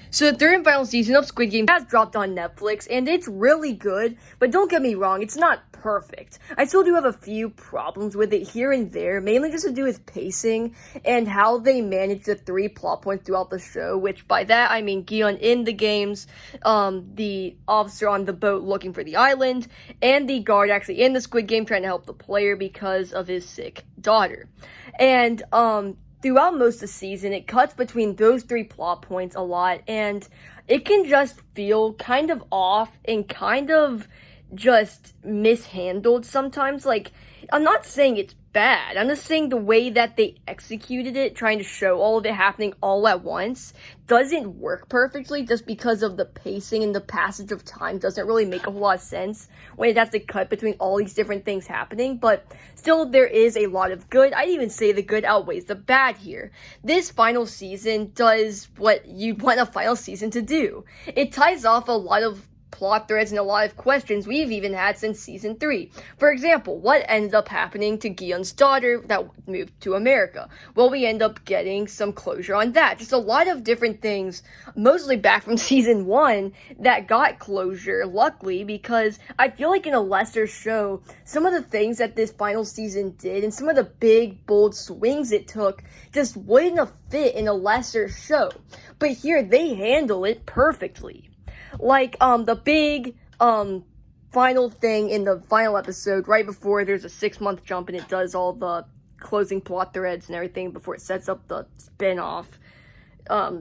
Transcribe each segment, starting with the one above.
So the third and final season of Squid Game has dropped on Netflix, and it's really good, but don't get me wrong, it's not perfect. I still do have a few problems with it here and there, mainly just to do with pacing and how they manage the three plot points throughout the show, which by that I mean Gion in the games, the officer on the boat looking for the island, and the guard actually in the Squid Game trying to help the player because of his sick daughter. And, throughout most of the season, it cuts between those three plot points a lot, and it can just feel kind of off and kind of just mishandled sometimes. Like, I'm not saying it's bad, I'm just saying the way that they executed it, trying to show all of it happening all at once, doesn't work perfectly just because of the pacing and the passage of time doesn't really make a whole lot of sense when it has to cut between all these different things happening, but still there is a lot of good. I'd even say the good outweighs the bad here. This final season does what you'd want a final season to do. It ties off a lot of plot threads and a lot of questions we've even had since season 3. For example, what ended up happening to Gion's daughter that moved to America? Well, we end up getting some closure on that. Just a lot of different things, mostly back from season 1, that got closure, luckily, because I feel like in a lesser show, some of the things that this final season did and some of the big, bold swings it took just wouldn't have fit in a lesser show. But here, they handle it perfectly. Like, the big, final thing in the final episode, right before there's a 6-month jump and it does all the closing plot threads and everything before it sets up the spin-off.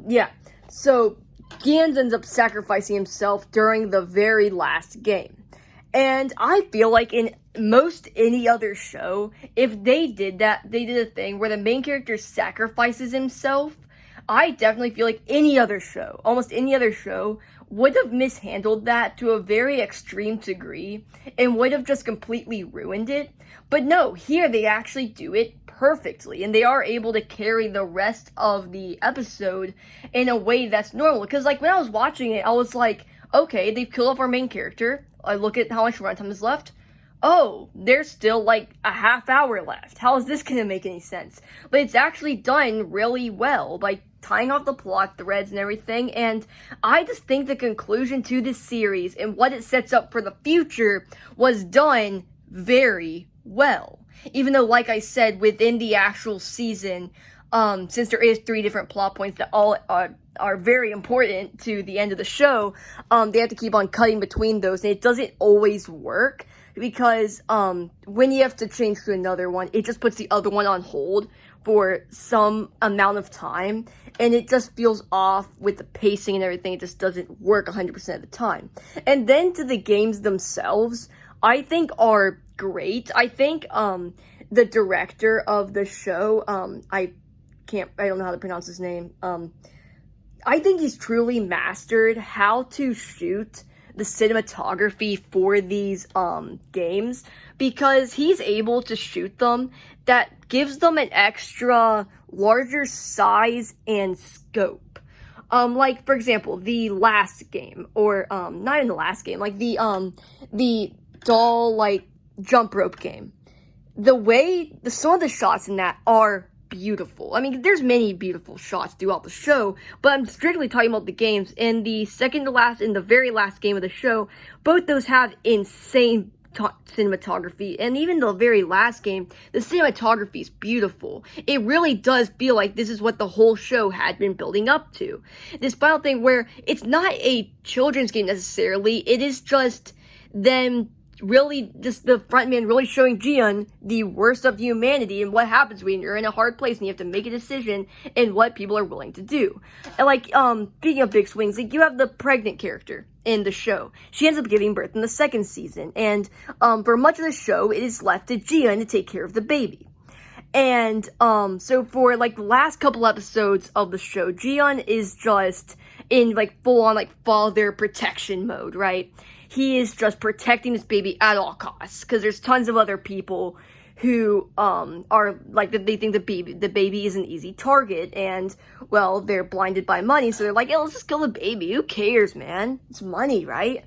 Yeah. So, Gian ends up sacrificing himself during the very last game. And I feel like in most any other show, if they did that, they did a thing where the main character sacrifices himself, I definitely feel like any other show, almost any other show, would have mishandled that to a very extreme degree and would have just completely ruined it. But no, here they actually do it perfectly, and they are able to carry the rest of the episode in a way that's normal. Because, like, when I was watching it, I was like, okay, they've killed off our main character. I look at how much runtime is left. Oh, there's still like a half hour left. How is this gonna make any sense? But it's actually done really well by tying off the plot threads and everything, and I just think the conclusion to this series and what it sets up for the future was done very well. Even though, like I said, within the actual season, since there is 3 different plot points that all are very important to the end of the show, they have to keep on cutting between those, and it doesn't always work. Because, when you have to change to another one, it just puts the other one on hold for some amount of time, and it just feels off with the pacing and everything. It just doesn't work 100% of the time. And then to the games themselves, I think are great. I think, the director of the show, I don't know how to pronounce his name, I think he's truly mastered how to shoot the cinematography for these games, because he's able to shoot them that gives them an extra larger size and scope. Like, for example, the last game, or not in the last game, like the doll, like, jump rope game. The way some of the shots in that are beautiful. I mean, there's many beautiful shots throughout the show, but I'm strictly talking about the games. In the second to last, in the very last game of the show, both those have insane cinematography, and even the very last game, the cinematography is beautiful. It really does feel like this is what the whole show had been building up to. This final thing where it's not a children's game necessarily, it is just them really, just the front man really showing Gian the worst of humanity and what happens when you're in a hard place and you have to make a decision and what people are willing to do. And like, speaking of big swings, like, you have the pregnant character in the show. She ends up giving birth in the second season, and for much of the show, it is left to Gian to take care of the baby. And so for like the last couple episodes of the show, Gian is just in like full on like father protection mode, right? He is just protecting his baby at all costs, because there's tons of other people who are like, they think the baby is an easy target, and well, they're blinded by money, so they're like, yeah, let's just kill the baby. Who cares, man? It's money, right?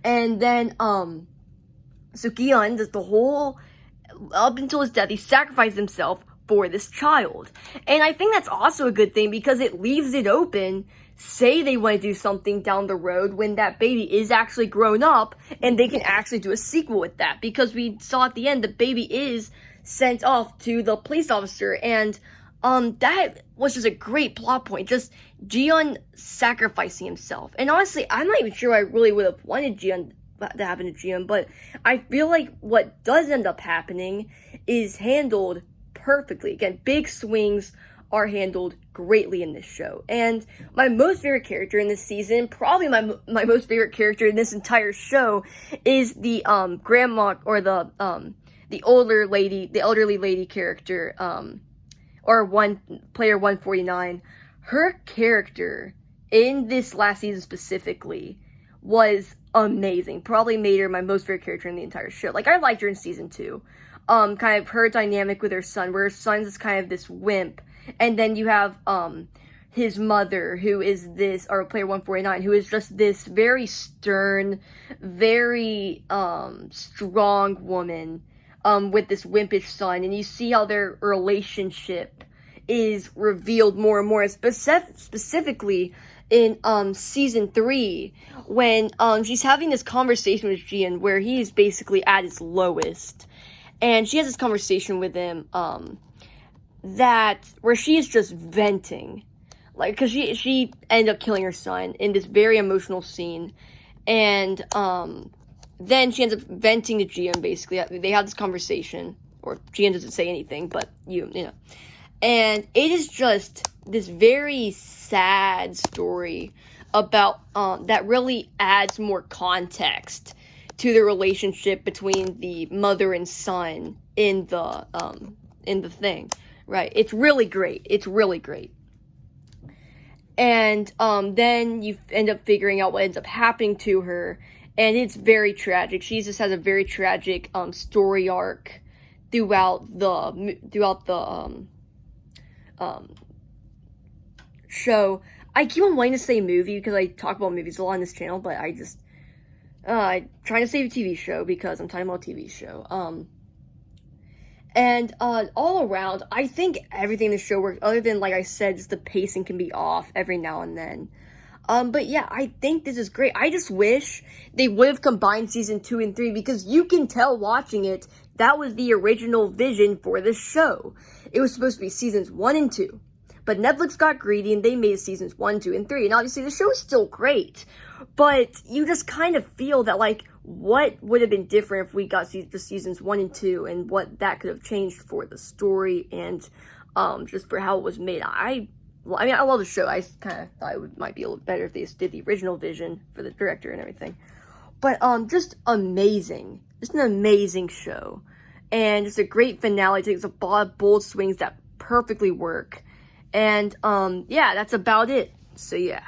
And then so Gian does the whole, up until his death, he sacrificed himself for this child. And I think that's also a good thing because it leaves it open. Say they want to do something down the road when that baby is actually grown up and they can actually do a sequel with that, because we saw at the end the baby is sent off to the police officer, and that was just a great plot point, just Jiyeon sacrificing himself. And honestly, I'm not even sure I really would have wanted Jiyeon to happen to Jiyeon, but I feel like what does end up happening is handled perfectly. Again, big swings are handled greatly in this show. And my most favorite character in this season, probably my most favorite character in this entire show, is the grandma, or the elderly lady character, or player 149. Her character in this last season specifically was amazing. Probably made her my most favorite character in the entire show. Like, I liked her in season 2. Kind of her dynamic with her son, where her son's kind of this wimp, and then you have his mother, who is this, or player 149, who is just this very stern, very strong woman with this wimpish son. And you see how their relationship is revealed more and more, specifically in season 3, when she's having this conversation with Jiyeon where he's basically at his lowest, and she has this conversation with him where she is just venting, like, because she ended up killing her son in this very emotional scene, and then she ends up venting to Jiyeon. Basically, they have this conversation, or Jiyeon doesn't say anything, but you know, and it is just this very sad story about that really adds more context to the relationship between the mother and son in the thing, right? It's really great. It's really great. And then you end up figuring out what ends up happening to her, and it's very tragic. She just has a very tragic story arc throughout the show. I keep on wanting to say movie because I talk about movies a lot on this channel, but I just trying to save a TV show because I'm talking about a TV show. And all around, I think everything in the show works, other than, like I said, just the pacing can be off every now and then. But yeah, I think this is great. I just wish they would have combined season 2 and 3, because you can tell watching it, that was the original vision for the show. It was supposed to be seasons 1 and 2. But Netflix got greedy and they made seasons 1, 2, and 3. And obviously the show is still great, but you just kind of feel that, like, what would have been different if we got just seasons 1 and 2, and what that could have changed for the story and just for how it was made. I love the show. I kind of thought it might be a little better if they did the original vision for the director and everything. But just amazing. Just an amazing show. And just a great finale. It takes a lot of bold swings that perfectly work. And yeah, that's about it. So yeah.